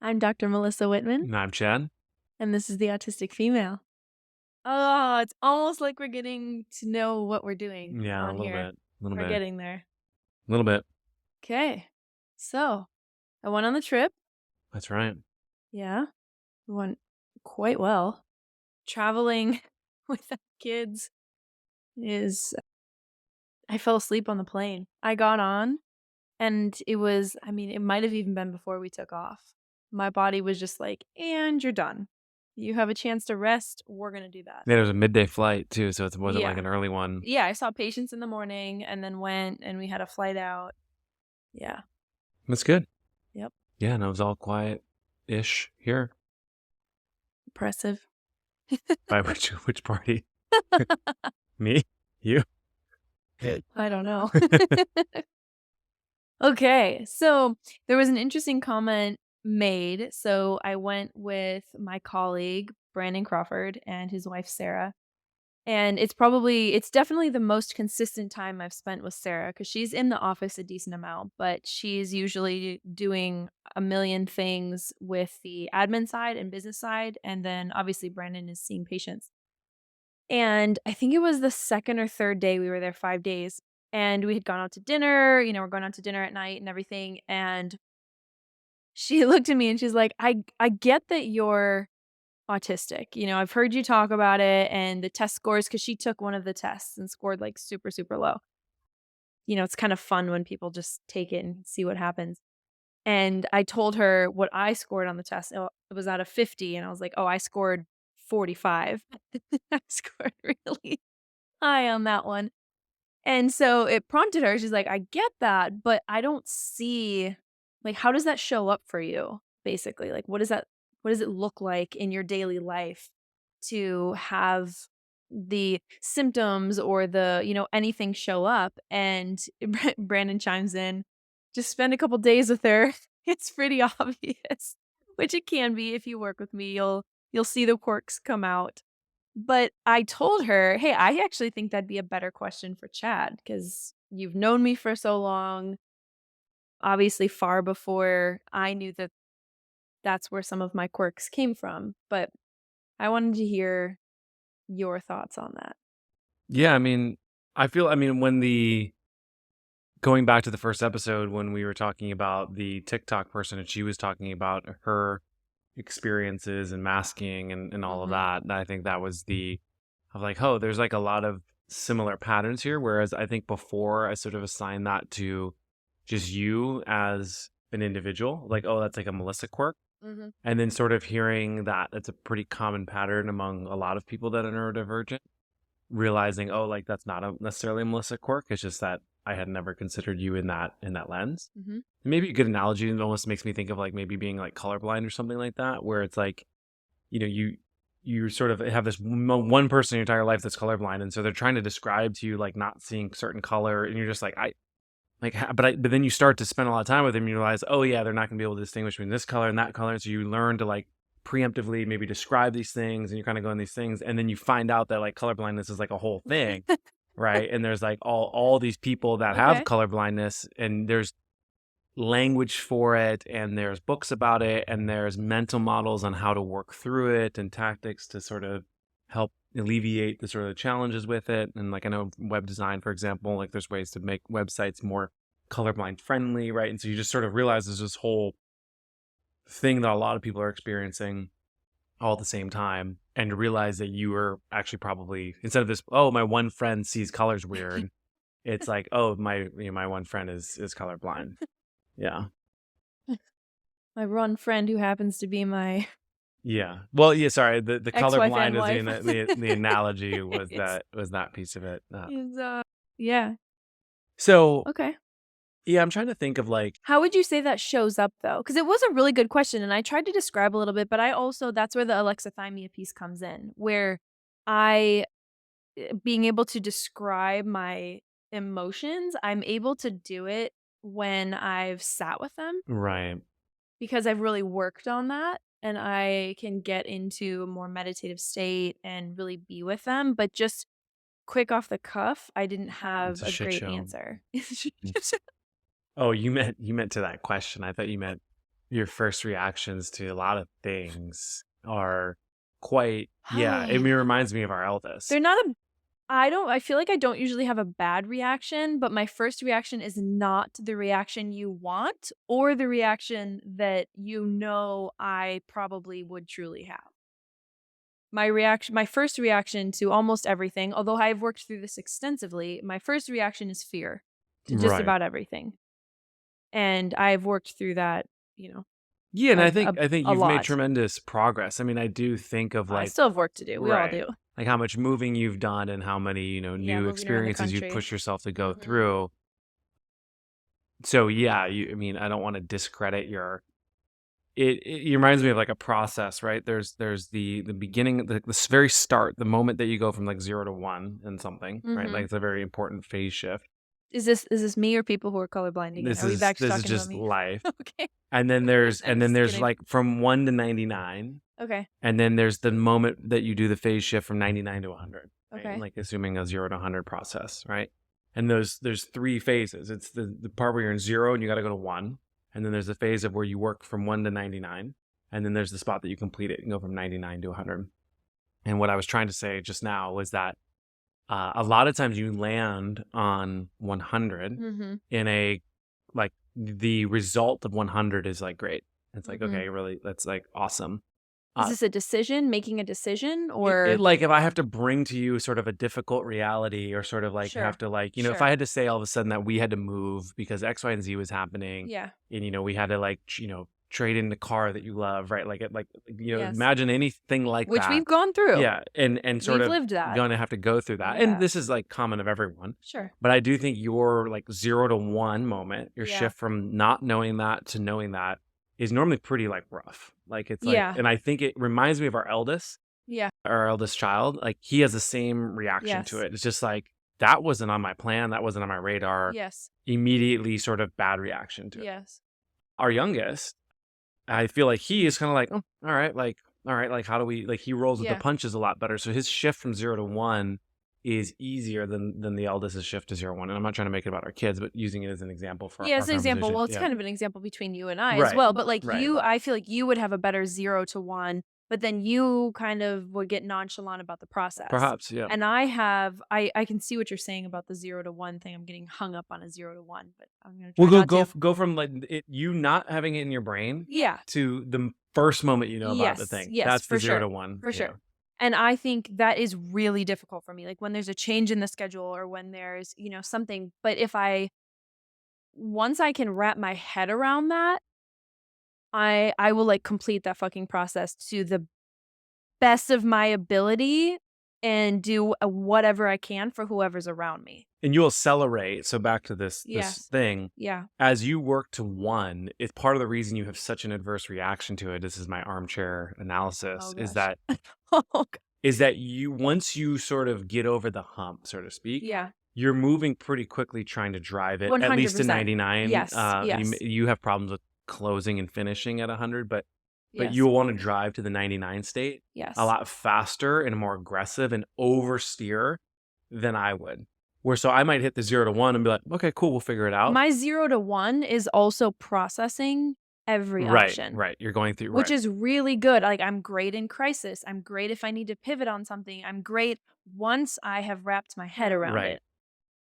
I'm Dr. Melissa Wittman, And I'm Chad. and this is the Autistic Female. Oh, it's almost like we're getting to know what we're doing Yeah, a on little here. bit. A little We're bit. getting there. A little bit. Okay. So, I went on the trip. That's right. Yeah, it went quite well. Traveling with the kids is, I fell asleep on the plane. I got on, and it might have even been before we took off. My body was just like, and you're done. You have a chance to rest. We're going to do that. Yeah, there was a midday flight too, so it wasn't like Yeah. an early one. Yeah, I saw patients in the morning and then went and we had a flight out. Yeah. That's good. Yep. Yeah, and it was all quiet-ish here. Impressive. By which party? Me? You? I don't know. Okay. So there was an interesting comment made. So I went with my colleague, Brandon Crawford, and his wife, Sarah. And it's definitely the most consistent time I've spent with Sarah because she's in the office a decent amount, but she's usually doing a million things with the admin side and business side. And then obviously Brandon is seeing patients. And I think it was the second or third day we were there 5 days. And we had gone out to dinner, we're going out to dinner at night and everything. And she looked at me and she's like, I get that you're autistic. I've heard you talk about it and the test scores because she took one of the tests and scored like super, super low. It's kind of fun when people just take it and see what happens. And I told her what I scored on the test. It was out of 50. And I was like, oh, I scored 45. I scored really high on that one. And so it prompted her. She's like, I get that, but I don't see, like, how does that show up for you? Basically, like, what does it look like in your daily life to have the symptoms or anything show up? And Brandon chimes in, just spend a couple days with her. It's pretty obvious, which it can be. If you work with me, you'll see the quirks come out. But I told her, "Hey, I actually think that'd be a better question for Chad because 'cause you've known me for so long, obviously far before I knew that that's where some of my quirks came from." But I wanted to hear your thoughts on that. Yeah, when going back to the first episode when we were talking about the TikTok person and she was talking about her experiences and masking and all of Mhm. that, I think that was of like, oh, there's like a lot of similar patterns here. Whereas I think before I sort of assigned that to just you as an individual, like, oh, that's like a Melissa quirk. Mhm. And then sort of hearing that it's a pretty common pattern among a lot of people that are neurodivergent, realizing, oh, like that's not necessarily a Melissa quirk. It's just that I had never considered you in that lens. Mhm. And maybe a good analogy, it almost makes me think of like maybe being like colorblind or something like that, where it's like, you sort of have this one person in your entire life that's colorblind, and so they're trying to describe to you like not seeing certain color, and you're just like, but then you start to spend a lot of time with them and you realize, oh yeah, they're not going to be able to distinguish between this color and that color. And so you learn to like preemptively maybe describe these things and you're kind of going these things. And then you find out that like colorblindness is like a whole thing. Right. And there's like all these people that have Okay. colorblindness and there's language for it and there's books about it and there's mental models on how to work through it and tactics to sort of help alleviate the sort of challenges with it. And like I know web design, for example, like there's ways to make websites more colorblind friendly, right? And so you just sort of realize there's this whole thing that a lot of people are experiencing all at the same time, and realize that you are actually probably, instead of this, oh, my one friend sees colors weird, it's like, oh, my one friend is colorblind. Yeah. My one friend who happens to be my Yeah. Well, yeah, sorry. The ex-wife and colorblind is wife. the analogy was It's that piece of it. is, yeah. So Okay. yeah, I'm trying to think of like, How would you say that shows up though? Because it was a really good question and I tried to describe a little bit, but I also that's where the alexithymia piece comes in, where I being able to describe my emotions, I'm able to do it when I've sat with them right. because I've really worked on that and I can get into a more meditative state and really be with them, but just quick off the cuff, I didn't It's have a a shit great show. answer. Oh, you meant to that question. I thought you meant your first reactions to a lot of things are quite, yeah, it reminds me of our They're eldest. not a I feel like I don't usually have a bad reaction, but my first reaction is not the reaction you want or the reaction that I probably would truly have. My first reaction to almost everything, although I've worked through this extensively, my first reaction is fear to just Right. about everything. And I've worked through that, you know, Yeah, and a I think a you've made lot. tremendous progress. I mean, I do think of I like, still have work to do. We all right, do. like how much moving you've done and how many, Yeah, new moving around the experiences you've country. pushed yourself to go Mhm. through. So yeah, I mean, I don't want to discredit it reminds me of like a process, right? There's the beginning, the very start, the moment that you go from like 0 to 1 and something, right? Like Mhm. it's a very important phase shift. Is this me or people who are colorblind again? This Are we is back to this is talking about just me? life. Okay. And I'm then just there's kidding. like from 1 to 99, Okay. and then there's the moment that you do the phase shift from 99 to 100, right? And Okay. like assuming a 0 to 100 process, right? And there's three phases. It's the part where you're in 0 and you got to go to 1, and then there's the phase of where you work from 1 to 99, and then there's the spot that you complete it and go from 99 to 100. And what I was trying to say just now was that a lot of times you land on 100 Mhm. in a, like, the result of 100 is like great. It's like, Mhm. okay, really, that's like awesome. Is Uh, this a decision, making a decision it or like if I have to bring to you sort of a difficult reality, or sort of like have sure. to, like, if I Sure. had to say all of a sudden that we had to move because X, Y, and Z was happening, Yeah. and we had to, like, trade in the car that you love, right? Like Yes. imagine anything like Which that. we've gone through. Yeah, and sort We've of lived that. gonna have to go through that. We And have. this is like common of everyone. Sure. But I do think your like 0 to 1 moment, your Yeah. shift from not knowing that to knowing that, is normally pretty like rough. Like it's like, Yeah. and I think it reminds me of Yeah. our eldest child. Like he has the same reaction to Yes. it. It's just like that wasn't on my plan, that wasn't on my radar. Yes. Immediately sort of bad reaction to it. Yes. Our youngest, I feel like he is kind of like, oh, all right, like how do we, like, he rolls with the Yeah. punches a lot better. So his shift from 0 to 1 is easier than the eldest's shift to 0 to 1. And I'm not trying to make it about our kids, but using it as an example for Yeah, our as an example. conversation. Well, it's Yeah. kind of an example between you and I as Right. well, but, like, Right. I feel like you would have a better 0 to 1, but then you kind of would get nonchalant about the process. Perhaps. Yeah. And I can see what you're saying about the 0 to 1 thing. I'm getting hung up on a 0 to 1, but I'm gonna We'll try not to. go from like you not having it in your brain Yeah. to the first moment you know about the Yes. thing. Yes, That's the for 0 sure. to 1. For Yeah. sure. And I think that is really difficult for me, like, when there's a change in the schedule or when there's, something, but if I once I can wrap my head around that, I will, like, complete that fucking process to the best of my ability and do, whatever I can for whoever's around me. And you'll accelerate. So back to this Yes. thing, Yeah. as you work to 1, it's part of the reason you have such an adverse reaction to it. This is my armchair analysis, Oh gosh. Oh, g is that you, once you sort of get over the hump, so to speak, yeah. you're moving pretty quickly trying to drive it at least to 100%. 99. Yes, yes, You have problems with closing and finishing at 100, but yes, you'll want to drive to the 99 state a yes. lot faster and more aggressive and oversteer than I would. Where so I might hit the 0 to 1 and be like, okay, cool, we'll figure it out. My 0 to 1 is also processing every Right, option, right. You're going through, which right, is really good. Like, I'm great in crisis. I'm great if I need to pivot on something. I'm great once I have wrapped my head around right. it.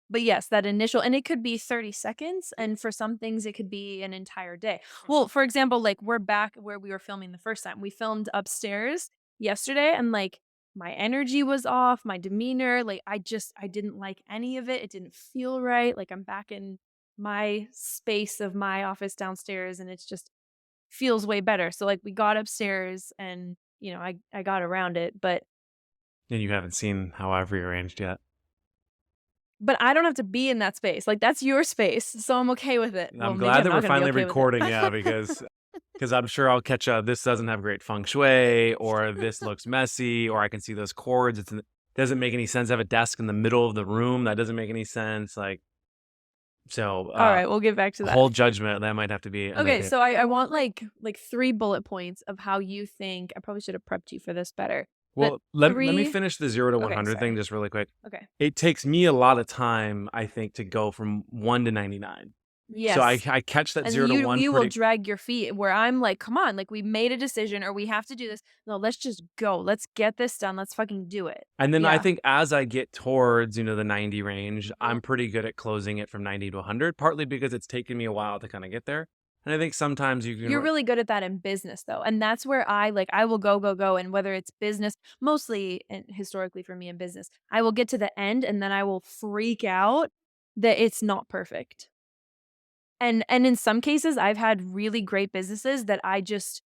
But yes, that initial, and it could be 30 seconds, and for some things it could be an entire day. Well, for example, like, we're back where we were filming the first time. We filmed upstairs yesterday, and, like, my energy was off, my demeanor, like, I didn't like any of it. It didn't feel right. Like, I'm back in my space of my office downstairs, and it's just feels way better. So, like, we got upstairs and, I got around it, And you haven't seen how I've rearranged yet. but I don't have to be in that space. Like, that's your space, so I'm okay with it. Well, I'm maybe glad I'm that we're not gonna be finally okay with it. recording, yeah, because I'm sure I'll catch this doesn't have great feng shui, or this looks messy, or I can see those cords. Doesn't make any sense to have a desk in the middle of the room. That doesn't make any sense. Like, so, Alright, we'll get back to that. whole judgment, that might have to be Okay, another. so I want, like, 3 bullet points of how you think I probably should have prepped you for this better, but Well, let me 3 finish the 0 to okay, 100 thing sorry. just really quick. Okay. It takes me a lot of time, I think, to go from 1 to 99. So Yes. I catch that And 0 to you 1 you will pretty. drag your feet where I'm like, "Come on, like, we made a decision or we have to do this. No, let's just go. Let's get this done. Let's fucking do it." And then I Yeah. think as I get towards, the 90 range, Mhm. I'm pretty good at closing it from 90 to 100, partly because it's taken me a while to kinda get there. And I think sometimes you can You're really good at that in business, though, and that's where I will go, go, go, and whether it's business mostly and historically for me in business, I will get to the end and then I will freak out that it's not perfect. And in some cases, I've had really great businesses that I just,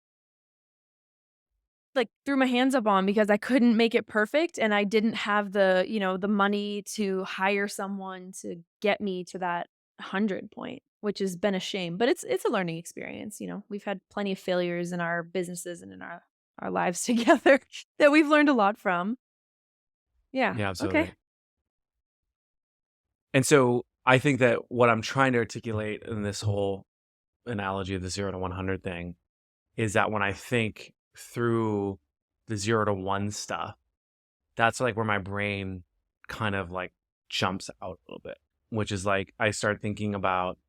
like, threw my hands up on because I couldn't make it perfect and I didn't have the money to hire someone to get me to that 100 point, which has been a shame, but it's a learning experience. We've had plenty of failures in our businesses and in our lives together that we've learned a lot from. Yeah, Yeah, okay. absolutely. And so I think that what I'm trying to articulate in this whole analogy of the 0 to 100 thing is that when I think through the 0 to 1 stuff, that's like where my brain kind of like jumps out a little bit, which is like I start thinking about,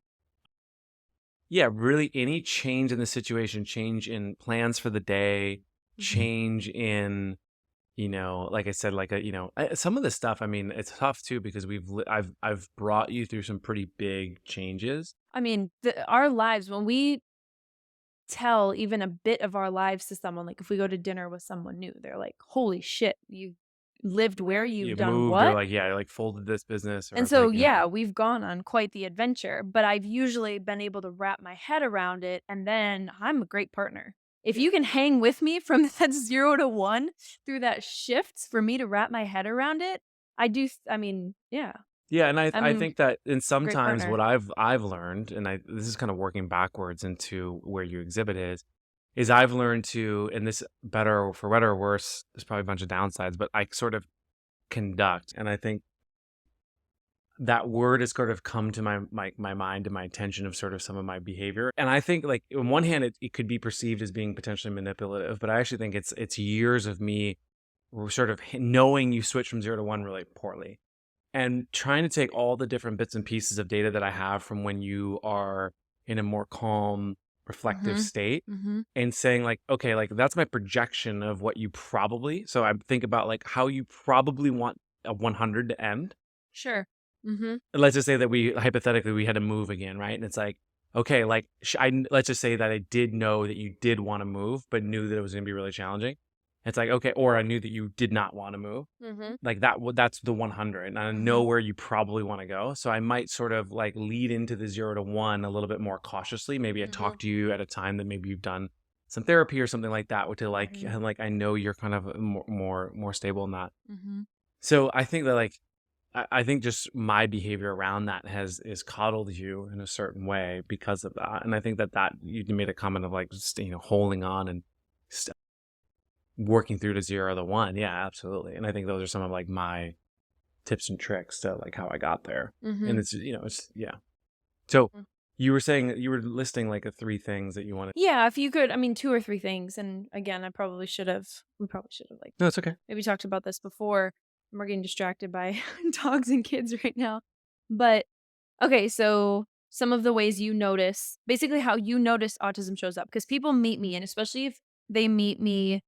yeah, really any change in the situation, change in plans for the day, Mhm. change in, like I said, like some of the stuff. I mean, it's tough too because I've brought you through some pretty big changes. I mean, our lives when we tell even a bit of our lives to someone, like, if we go to dinner with someone new, they're like, "Holy shit, you lived where? You've You done moved or what?" like, yeah, like folded this business And or so, like, yeah, we've gone on quite the adventure, but I've usually been able to wrap my head around it, and then I'm a great partner. If yeah, you can hang with me from that 0 to 1 through that shift for me to wrap my head around it, I mean, yeah, yeah, and I I'm think that in a great sometimes what partner. I've learned, and this is kind of working backwards into where you exhibit is I've learned to, and this better for better or worse, there's probably a bunch of downsides, but I sort of conduct, and I think that word has sort of come to my mind and my attention of sort of some of my behavior. And I think like on one hand it could be perceived as being potentially manipulative, but I actually think it's years of me sort of knowing you switch from 0 to 1 really poorly and trying to take all the different bits and pieces of data that I have from when you are in a more calm, reflective Mhm. state Mhm. and saying like, okay, like that's my projection of what you probably, so I think about like how you probably want a 100 to end. Sure. Mhm. Let's just say that we hypothetically we had to move again, right? And it's like, okay, like let's just say that I did know that you did want to move, but knew that it was going to be really challenging. It's like, okay, or I knew that you did not want to move. Mhm. Like that, that's the 100, and I know Mhm. where you probably want to go. So I might sort of like lead into the 0 to 1 a little bit more cautiously. Maybe I talk Mhm. to you at a time that maybe you've done some therapy or something like that, to like, Mhm. and like I know you're kind of more stable in that. Mhm. So I think that like I think just my behavior around that is coddled you in a certain way because of that. And I think that you made a comment of like just, holding on and st- working through to 0 to 1. Yeah, absolutely. And I think those are some of like my tips and tricks to like how I got there. And Mhm. it's yeah. So Mm. you were saying that you were listing like a three things that you wanted. Yeah, if you could, I mean, 2 or 3 things, and again, we probably should have, like, No, it's okay. maybe talked about this before. We're getting distracted by dogs and kids right now. But, okay, so some of the ways you notice basically how you notice autism shows up, because people meet me, and especially if they meet me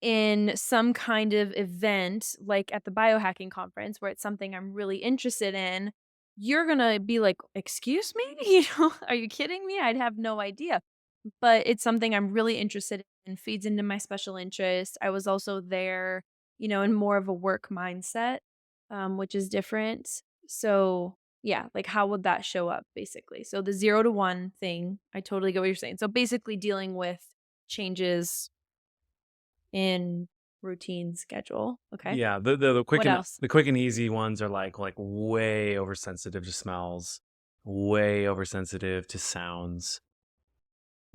in some kind of event, like at the biohacking conference where it's something I'm really interested in, you're gonna be like, "Excuse me?" "Are you kidding me? I'd have no idea." But it's something I'm really interested in, feeds into my special interest. I was also there, in more of a work mindset, which is different. So, yeah, like, how would that show up, basically? So the 0 to 1 thing, I totally get what you're saying. So basically dealing with changes in routine schedule, okay. Yeah, the quick What and else? the quick and easy ones are like way oversensitive to smells, way oversensitive to sounds,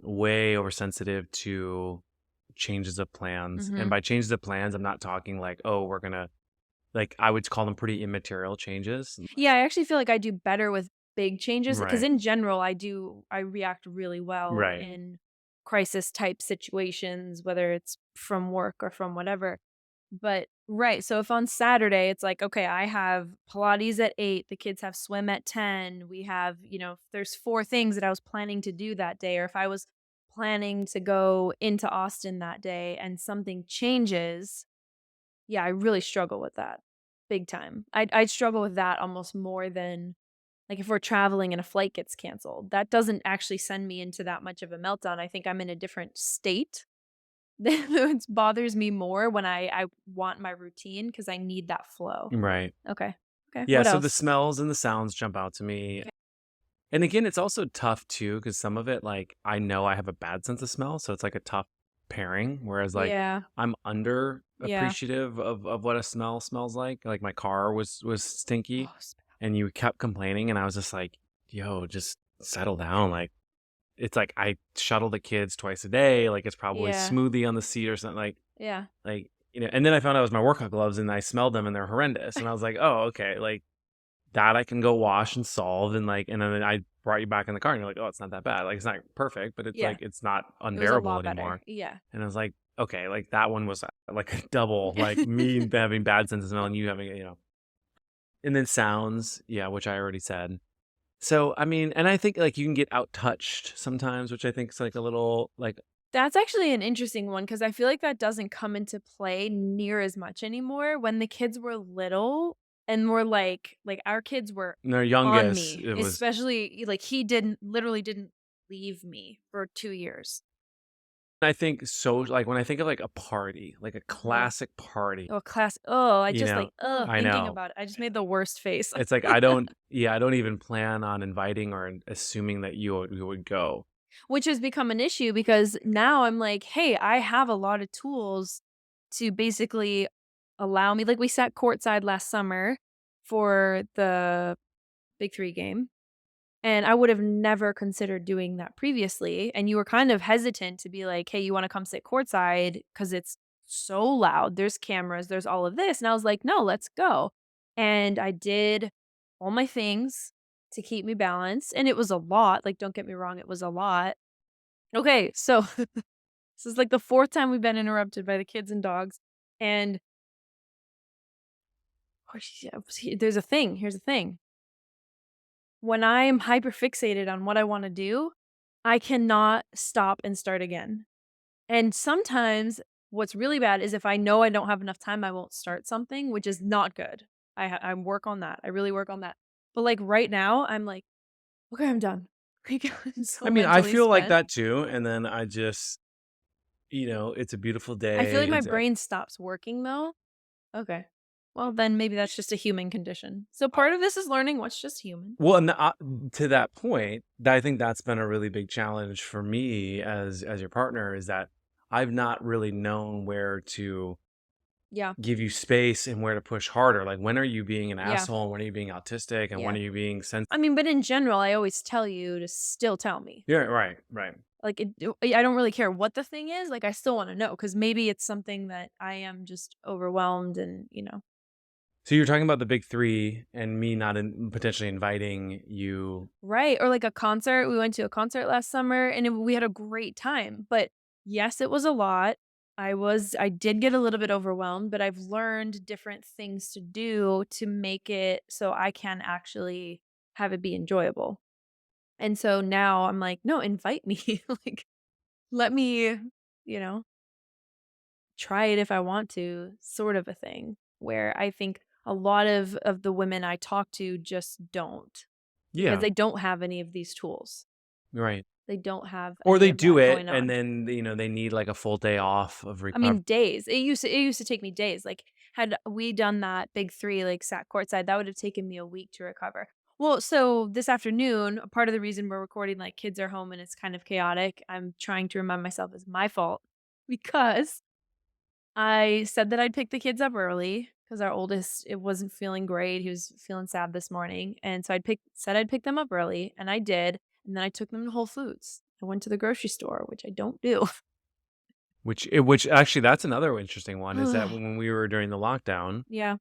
way oversensitive to changes of plans. And Mhm. by changes of plans, I'm not talking like, oh, we're gonna like I would call them pretty immaterial changes. Yeah, I actually feel like I do better with big changes because Right. in general, I react really well Right. in crisis type situations, whether it's from work or from whatever. But right, so if on Saturday it's like, okay, I have Pilates at 8, the kids have swim at 10, we have, if there's 4 things that I was planning to do that day, or if I was planning to go into Austin that day and something changes, yeah, I really struggle with that big time. I'd struggle with that almost more than, like, if we're traveling and a flight gets canceled. That doesn't actually send me into that much of a meltdown. I think I'm in a different state. It bothers me more when I want my routine because I need that flow. Right. Okay. Okay, Yeah, what so the else? smells and the sounds jump out to me. Okay. And again, it's also tough too because some of it, like, I know I have a bad sense of smell, so it's like a tough pairing. Whereas, like, Yeah. I'm under Yeah. appreciative of what a smell smells like. Like my car was stinky, Oh, and you kept complaining, and I was just like, "Yo, just settle down." Like, it's like I shuttle the kids twice a day. Like, it's probably yeah. smoothie on the seat or something. Yeah. And then I found out it was my workout gloves, and I smelled them, and they're horrendous. And I was like, "Oh, okay." Like, that I can go wash and solve, and then I brought you back in the car and you're like, "Oh, it's not that bad." Like, it's not perfect, but it's Yeah. like it's not It was a unbearable lot better. anymore. Yeah. And I was like, "Okay, like that one was like a double, like me having bad sense of smell and you having, And then sounds, yeah, which I already said. So, I mean, and I think like you can get out touched sometimes, which I think is like a little like That's actually an interesting one because I feel like that doesn't come into play near as much anymore. When the kids were little and were like our kids were their on youngest, me, it was especially like he didn't literally didn't leave me for 2 years. I think so like when I think of like a party, like a Mhm. classic party, Oh, class oh, I you just know, like, oh, I thinking know. about it. I just made the worst face. It's like I don't even plan on inviting or assuming that you would go. Which has become an issue because now I'm like, "Hey, I have a lot of tools to basically allow me." Like, we sat courtside last summer for the Big 3 game, and I would have never considered doing that previously, and you were kind of hesitant to be like, "Hey, you wanna come sit courtside because it's so loud, there's cameras, there's all of this," and I was like, "No, let's go." And I did all my things to keep me balanced, and it was a lot, like, don't get me wrong, it was a lot. Okay, so this is like the 4th time we've been interrupted by the kids and dogs, and there's a thing, here's the thing. When I'm hyper fixated on what I wanna do, I cannot stop and start again. And sometimes what's really bad is if I know I don't have enough time, I won't start something, which is not good. I work on that. I really work on that. But, like, right now, I'm like, "Okay, I'm done." Like, I'm I so mean, I mentally feel like spent. that too, and then I just, it's a beautiful I feel day. like my brain stops working, though. Okay. Well, then maybe that's just a human condition. So I part of this is learning what's just human. well, and to that point, I think that's been a really big challenge for me as your partner is that I've not really known where to Yeah. give you space and where to push harder. Like, when are you being an Yeah. asshole? When are you being autistic? And when Yeah. are you being I sensitive? mean, but in general, I always tell you to still tell me. Yeah, right, right. Like, I don't really care what the thing is. Like, I still want to know because maybe it's something that I am just overwhelmed and. So you're talking about the big three and me not potentially inviting you. Right. Or like a concert. We went to a concert last summer and we had a great time. But yes, it was a lot. I did get a little bit overwhelmed, but I've learned different things to do to make it so I can actually have it be enjoyable. And so now I'm like, no, invite me. Like, let me, you know, try it if I want to, sort of a thing. Where I think a lot of the women I talk to just don't because Yeah, they don't have any of these tools. right. They don't have Or any they of do that it going and on. then, they need like a full day off of I recovery. mean, days. It used to take me days. Like, had we done that big 3, like, sat courtside, that would have taken me a week to recover. Well, so this afternoon, a part of the reason we're recording, like, kids are home and it's kind of chaotic, I'm trying to remind myself it's my fault because I said that I'd pick the kids up early because our oldest, it wasn't feeling great. He was feeling sad this morning. And so said I'd pick them up early, and I did. And then I took them to Whole Foods. I went to the grocery store, which I don't do. Which actually that's another interesting one is that when we were during the lockdown, Yeah.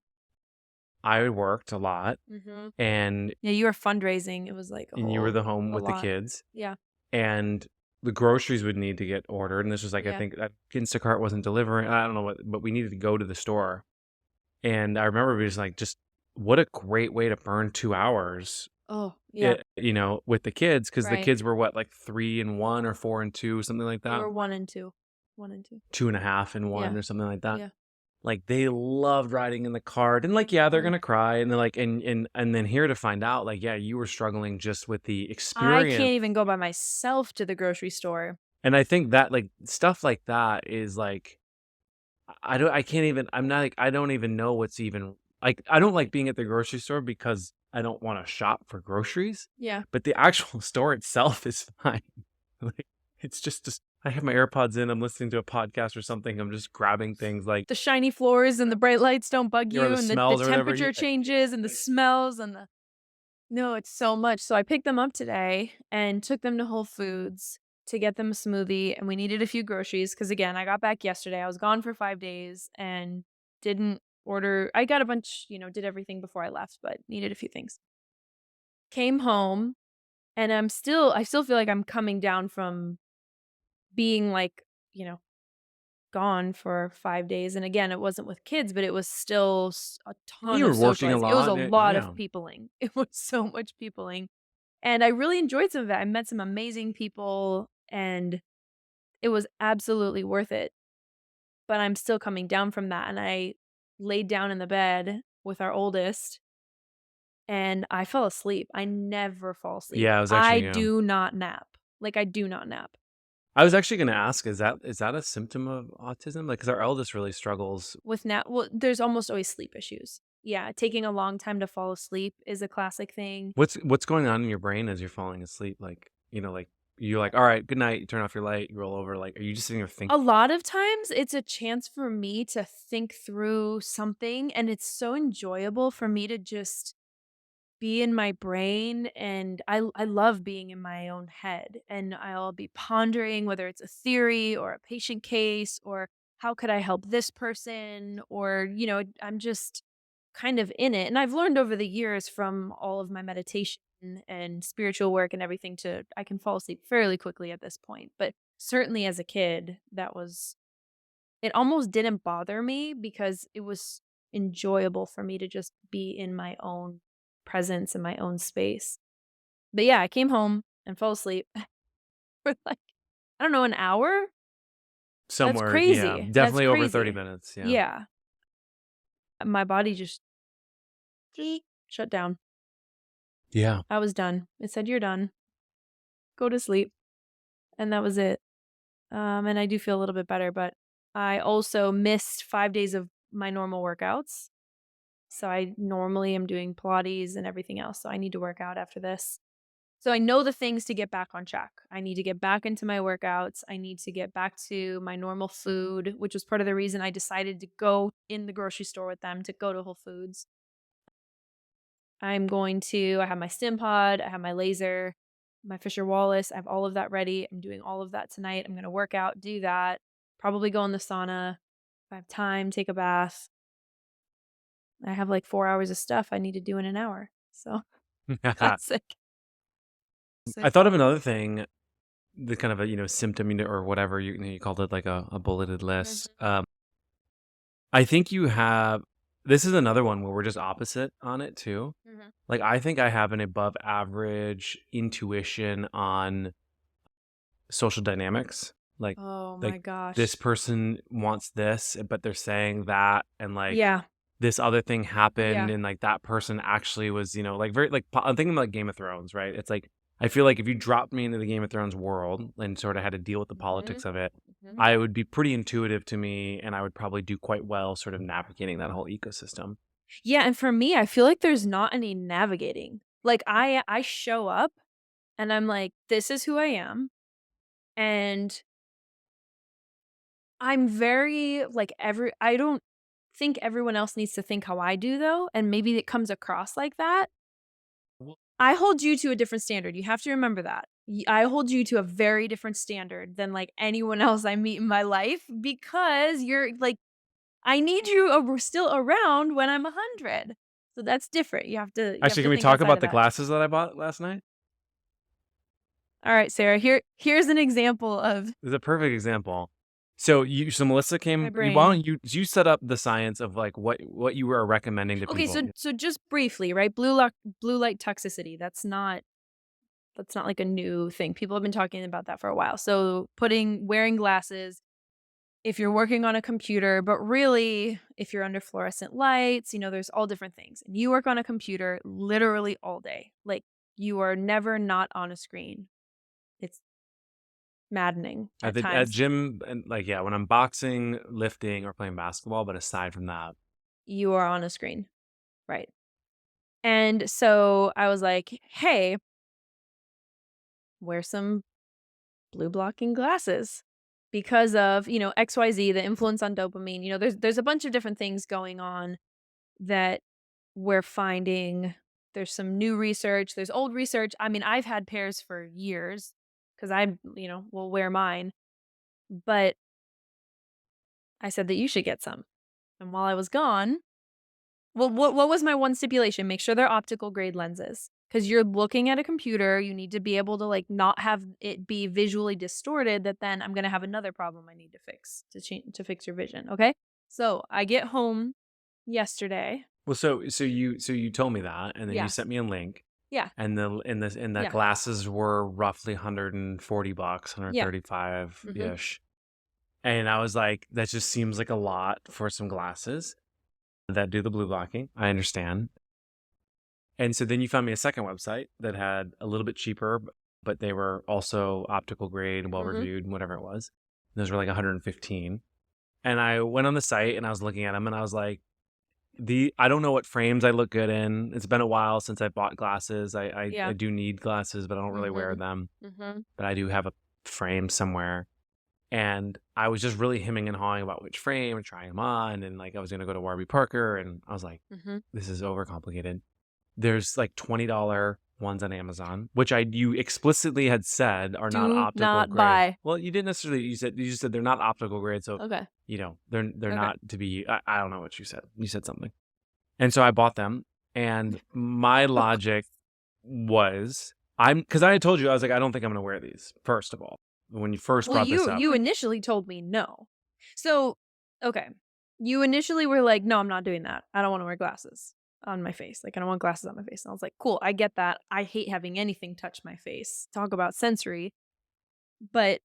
I worked a lot Mhm. and Yeah, you were fundraising. It was like you were the home a with the lot. kids Yeah. and the groceries would need to get ordered, and this was, like, I Yeah. think that Instacart wasn't delivering, I don't know what, but we needed to go to the store, and I remember being just like, just what a great way to burn 2 hours, Oh, yeah. with the kids, because the Right. kids were what, like 3 and 1 or 4 and 2, something like They that? were 1 and 2. 1 and 2. 2 and a half and 1 Yeah. or something like that. Yeah. Like, they loved riding in the cart and, like, yeah, they're Yeah. gonna cry, and they're like, and then here to find out, like, yeah, you were struggling just with the I experience, can't even go by myself to the grocery store. and I think that, like, stuff like that is, like, I can't even, I'm not, like, I don't even know what's even, like, I don't like being at the grocery store because I don't wanna shop for groceries, Yeah. but the actual store itself is fine. Like, it's just I have my AirPods in, I'm listening to a podcast or something, I'm just grabbing things, like, The shiny floors and the bright lights don't bug or you, the and the smells or whatever, temperature changes and the smells and the no, it's so much. So I picked them up today and took them to Whole Foods to get them a smoothie, and we needed a few groceries because again, I got back yesterday. I was gone for 5 days and didn't order I got a bunch, did everything before I left, but needed a few things. Came home, and I still feel like I'm coming down from being, like, you know, gone for 5 days, and again, it wasn't with kids, but it was still a ton you of were working a socializing. It was a lot, lot of yeah. peopling. It was so much peopling, and I really enjoyed some of it. I met some amazing people, and it was absolutely worth it, but I'm still coming down from that, and I laid down in the bed with our oldest, and I fell asleep. I never fall asleep. Yeah, I was I actually, do not nap. Like, I do not nap. I was actually gonna ask, is that a symptom of autism? Like, 'cause our eldest really struggles. With nap well, there's almost always sleep issues. Yeah, taking a long time to fall asleep is a classic thing. What's going on in your brain as you're falling asleep? Like, like, you're like, "Alright, good night," you turn off your light, you roll over, like, are you just sitting there thinking? A lot of times, it's a chance for me to think through something, and it's so enjoyable for me to just be in my brain, and I love being in my own head, and I'll be pondering whether it's a theory or a patient case or how could I help this person or, I'm just kind of in it. And I've learned over the years from all of my meditation and spiritual work and everything to I can fall asleep fairly quickly at this point. But certainly as a kid, it almost didn't bother me because it was enjoyable for me to just be in my own presence and my own space. But yeah, I came home and fell asleep for like, I don't know, an hour? That's Somewhere, yeah, crazy. That's definitely over 30 crazy. minutes, yeah. Yeah. My body just shut down. Yeah. I was done. It said, "You're done. Go to sleep." And that was it. And I do feel a little bit better, but I also missed 5 days of my normal workouts. So I normally am doing Pilates and everything else, so I need to work out after this. So I know the things to get back on track. I need to get back into my workouts. I need to get back to my normal food, which was part of the reason I decided to go in the grocery store with them, to go to Whole Foods. I have my stim pod, I have my laser, my Fisher Wallace, I have all of that ready. I'm doing all of that tonight. I'm gonna work out, do that, probably go in the sauna. If I have time, take a bath. I have like 4 hours of stuff I need to do in an hour. So classic. I Sick. thought of another thing, the kind of a, symptom, or whatever you called it, like a bulleted list. Mhm, I think you have, this is another one where we're just opposite on it too. mhm. Like, I think I have an above average intuition on social dynamics. Like Oh my like this gosh. person wants this, but they're saying that, and like Yeah, this other thing happened, yeah. and like that person actually was, like very like I'm thinking like Game of Thrones, right? It's like I feel like if you dropped me into the Game of Thrones world and sort of had to deal with the Mhm, politics of it, mhm. I would be pretty intuitive to me, and I would probably do quite well sort of navigating that whole ecosystem. Yeah, and for me, I feel like there's not any navigating. Like, I show up and I'm like, "This is who I am," and I'm very like, I don't think everyone else needs to think how I do though, and maybe it comes across like that. Well, I hold you to a different standard, you have to remember that. I hold you to a very different standard than, like, anyone else I meet in my life because you're like I need you still around when I'm 100. So that's different. You have actually, to can we think talk outside about of the that. glasses that I bought last night? All right, Sarah, here's an example of It's a perfect example. So Melissa my came why brain. don't you set up the science of, like, what you were recommending to Okay, people? so just briefly, right? Blue light toxicity. That's not like a new thing. People have been talking about that for a while. So wearing glasses if you're working on a computer, but really if you're under fluorescent lights, there's all different things. And you work on a computer literally all day. Like you are never not on a screen. It's maddening at At times. gym and, like, yeah, when I'm boxing, lifting, or playing basketball, but aside from that, You are on a screen, right? And so I was like, "Hey, wear some blue blocking glasses." Because of, XYZ, the influence on dopamine. There's a bunch of different things going on that we're finding. There's some new research, there's old research. I mean, I've had pairs for years because will wear mine, but I said that you should get some. And while I was gone, well, what was my one stipulation? Make sure they're optical grade lenses. Because you're looking at a computer, you need to be able to like not have it be visually distorted. That then I'm gonna have another problem I need to fix to fix your vision. Okay, so I get home yesterday. well, so you told me that, and then you Yeah, sent me a link, yeah, and the yeah, glasses were roughly $140, yeah. 135 Mhm, ish, and I was like, that just seems like a lot for some glasses that do the blue blocking. I understand. And so then you found me a second website that had a little bit cheaper, but they were also optical grade and well mhm. reviewed and whatever it was. Those were like 115. And I went on the site and I was looking at them and I was like, I don't know what frames I look good in. It's been a while since I bought glasses. I Yeah. do need glasses, but I don't really wear Mhm, them. mhm. But I do have a frame somewhere. And I was just really hemming and hawing about which frame and trying them on. And like I was going to go to Warby Parker and I was like, Mhm. this is overcomplicated. There's like $20 ones on Amazon, which you explicitly had said are not Do optical not grade. buy. Well, you didn't necessarily. You just said they're not optical grade, so Okay, they're okay. not to be. I don't know what you said. You said something, and so I bought them. And my logic was, because I had told you I was like, I don't think I'm going to wear these. First of all, when you first Well, brought this you up, you initially told me no. So, okay. You initially were like, "No, I'm not doing that. I don't wanna wear glasses on my face. Like, I don't want glasses on my face." And I was like, "Cool, I get that. I hate having anything touch my face." Talk about sensory, but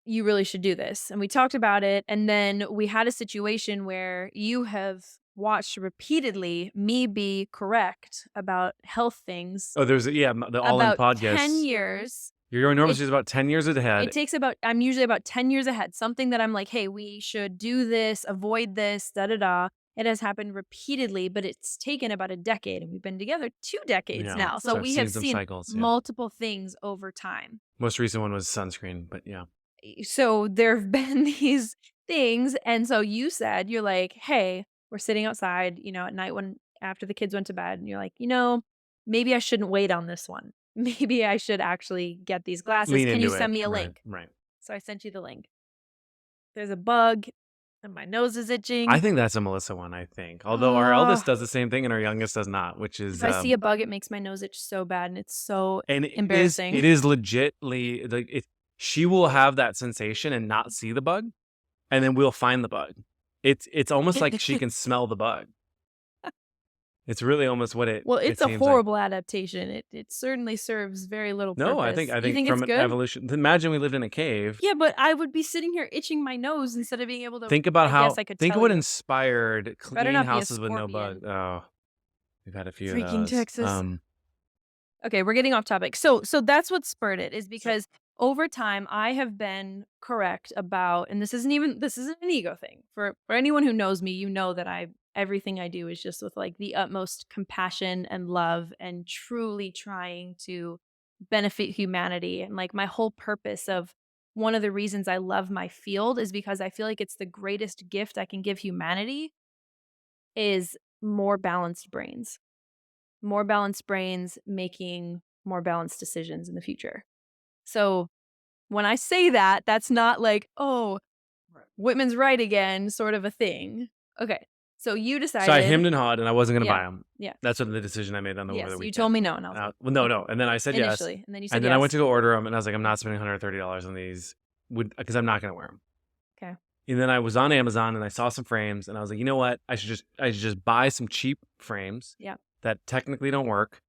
you really should do this. And we talked about it, and then we had a situation where you have watched repeatedly me be correct about health things oh, there's yeah, the All In about 10 podcast. years. Your It enormous is about 10 years it ahead. takes about I'm usually about 10 years ahead, something that I'm like, "Hey, we should do this, avoid this, da da da." It has happened repeatedly, but it's taken about a decade, and we've been together 2 decades Yeah, now. So so I've we have seen some seen cycles. Yeah, multiple things over time. most recent one was sunscreen, but yeah. So there have been these things, and so you said, you're like, "Hey, we're sitting outside, at night when after the kids went to bed," and you're like, maybe I shouldn't wait on this one. Maybe I should actually get these glasses. Lean Can you into it. send me a Right, link?" right. So I sent you the link. There's a bug, and my nose is I itching. think that's a Melissa one, I think. Although our eldest Ah, does the same thing and our youngest does not, which if is I see a bug, it makes my nose itch so bad, and it's so and it embarrassing. is legitly like she will have that sensation and not see the bug, and then we'll find the bug. It's almost like she can smell the bug. It's really almost what it Well, it it's a seems like. horrible adaptation. It certainly serves very little No, I purpose. think I You think think from it's an good? evolution, imagine we lived in a cave. Yeah, but I would be sitting here itching my nose instead of being able to I guess I could Think of tell what you. inspired Better clean not be a houses with no bug. scorpion. Oh, we've had a few of Freaking those. Texas. Okay, we're getting off topic. So that's what spurred it is So because over time I have been correct about and this isn't an ego thing. For anyone who knows me, you know that I everything I do is just with like the utmost compassion and love and truly trying to benefit humanity and like my whole purpose of one of the reasons I love my field is because I feel like it's the greatest gift I can give humanity is more balanced brains. More balanced brains making more balanced decisions in the future. So when I say that, that's not like, oh, right. Whitman's right again, sort of a thing. Okay. So you So I decided hemmed and hawed, and I wasn't gonna yeah, buy them. yeah. That's what the decision I made on the over the Yes, you weekend. told me no, and I was like, Well, no, "Okay." no, and then I said yes, Initially, and then you said and then I went yes. to go order them, and I was like, "I'm Yeah. not spending $130 on these because I'm not gonna wear them." Okay. And then I was on Amazon, and I saw some frames, and I was like, "You know what? I should just buy some cheap frames Yeah. that technically don't work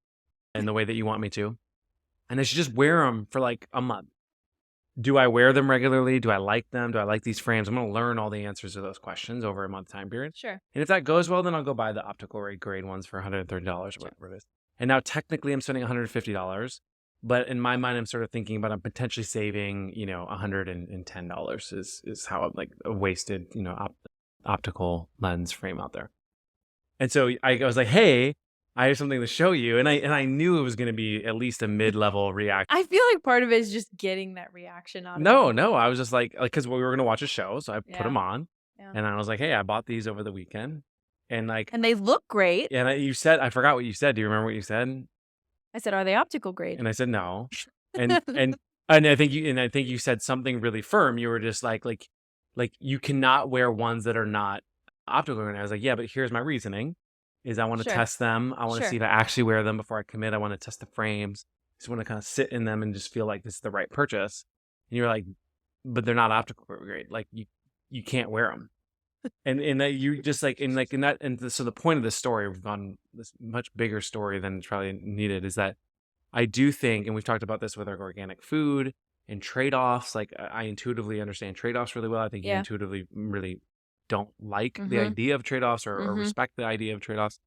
in the way that you want me to, and I should just wear them for, like, a month." Do I wear them regularly? Do I like them? Do I like these frames? I'm gonna learn all the answers to those questions over a month time period. Sure. And if that goes well, then I'll go buy the optical grade ones for $130 or Sure. whatever it is. And now technically I'm spending $150, but in my mind I'm sort of thinking about I'm potentially saving, $110 is how I'm like a wasted, optical lens frame out there. And so I was like, "Hey, I have something to show you." And I knew it was going to be at least a mid-level reaction. I feel like part of it is just getting that reaction out of No, them. no, I was just like, because we were gonna watch a show, so I put Yeah. them on, Yeah. and I was like, "Hey, I bought these over the weekend," and like, And they look great. you said, I forgot what you said. Do you remember what you said? I said, "Are they optical grade?" And I said no, and and and I think you said something really firm. You were just like you cannot wear ones that are not optical. And I was like, yeah, but here's my reasoning: is I want to Sure. test them. I want to see Sure. if I actually wear them before I commit. I want to test the frames. Just want to kind of sit in them and just feel like this is the right purchase. And you're like, but they're not optical grade. Like you can't wear them. And that you just like in that so the point of this story, we've gone this much bigger story than it's probably needed, is that I do think, and we've talked about this with our organic food and trade-offs. Like I intuitively understand trade-offs really well. I think you Yeah. intuitively really don't like the Mhm. idea of trade-offs or Mhm. respect the idea of trade-offs.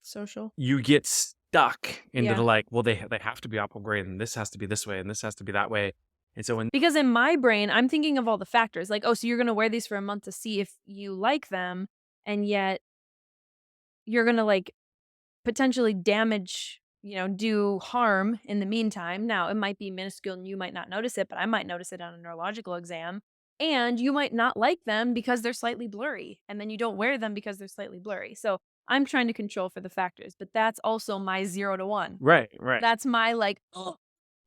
Social. You get stuck into the Yeah. like, well, they have to be optical grade, and this has to be this way, and this has to be that way. And so when Because in my brain, I'm thinking of all the factors. Like, "Oh, so you're gonna wear these for a month to see if you like them, and yet you're gonna, like, potentially damage, do harm in the meantime." Now, it might be minuscule and you might not notice it, but I might notice it on a neurological exam. And you might not like them because they're slightly blurry. And then you don't wear them because they're slightly blurry. So I'm trying to control for the factors, but that's also my 0 to 1. right, right. That's my like, oh,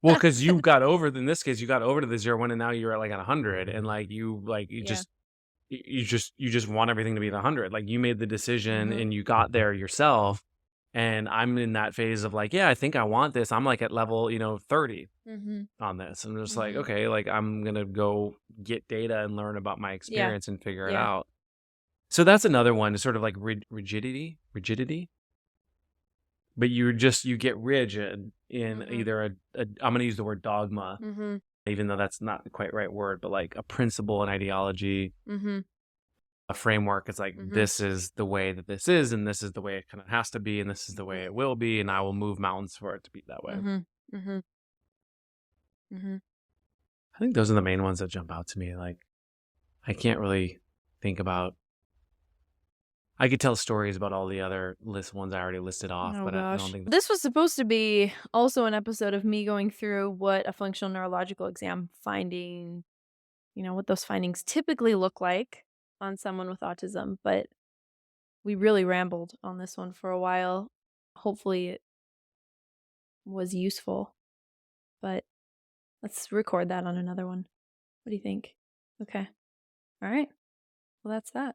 Well, because you got over in this case, you got over to the 0 1, and now you're at like at 100, and like you yeah. just you just want everything to be at 100. Like you made the decision Hmm. and you got there yourself. And I'm in that phase of like, yeah, I think I want this. I'm like at level, 30 Hmm. on this. I'm just like, Hmm. okay, like I'm going to go get data and learn about my Yeah. experience and figure it Yeah. out. So that's another one, is sort of like rigidity, but you get rigid in Hmm. either I'm going to use the word dogma, Hmm. even though that's not the quite right word, but like a principle, an ideology, Hmm. a framework. It's like, Hmm. this is the way that this is, and this is the way it kind of has to be, and this is the way Hmm. it will be, and I will move mountains for it to be that way. Hmm. Hmm. Hmm. I think those are the main ones that jump out to me. Like, I can't really think about. I could tell stories about all the other ones I already listed off, Oh but I don't gosh. think. This was supposed to be also an episode of me going through what a functional neurological exam finding, what those findings typically look like on someone with autism, but we really rambled on this one for a while. Hopefully it was useful, but let's record that on another one. What do you think? Okay. All right. Well, that's that.